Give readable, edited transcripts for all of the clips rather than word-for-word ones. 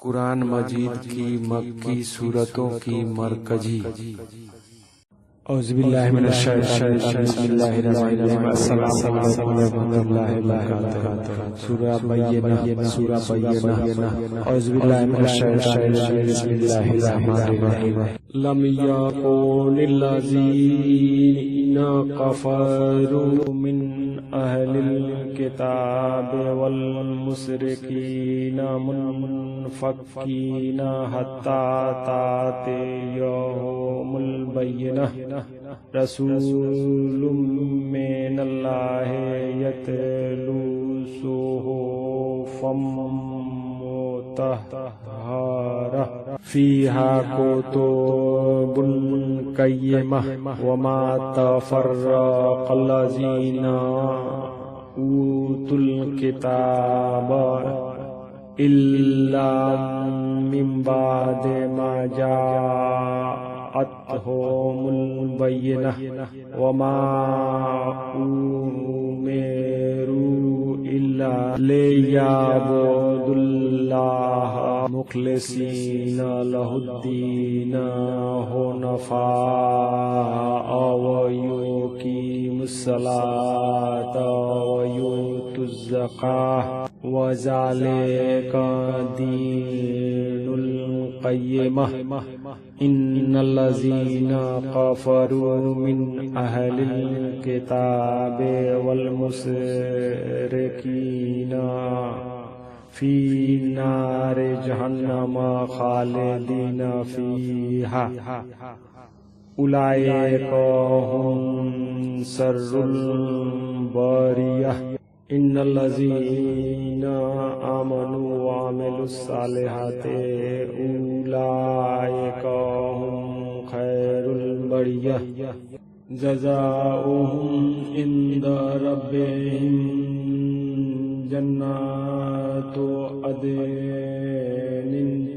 قرآن مجید کی مکی صورتوں کی مرکزی اعوذ باللہ من الشیطان الرجیم بسم اللہ الرحمن الرحیم السلام علیکم ورحمۃ اللہ وبرکاتہ سورہ بینہ اعوذ باللہ من الشیطان الرجیم بسم اللہ الرحمن الرحیم لم یکن الذین کفروا من اہل الکتاب والمشرکین منفکین حتی تأتیہم البینہ رسول من اللہ یتلو صحفا مطہرہ فیہا کتب قیمہ وما تفرق الذین اوتوا الکتاب الا من بعد ما جاءتهم البینہ وما امروا الا لیعبدوا اللہ مخلصین لہ الدین حنفاء ویقیموا الصلاۃ ویؤتوا الزکاۃ وذلک دین القیمہ ان الذین کفروا من اہل الکتاب والمشرکین فی نار جہنم خالدین فیہا اولئک هم شر البریہ ان الذین آمنوا وعملوا الصالحات اولئک هم خیر البریہ جزاؤہم عند ربہم جنات عدن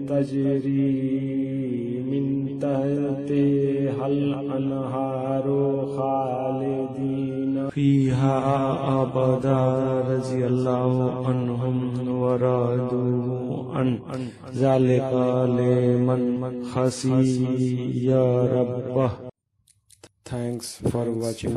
تجری من تحتہا الانہار خالدین فیہا ابدا رضی اللہ عنہم ورضوا عنہ ذلک لمن خشی ربہ. Thanks for watching.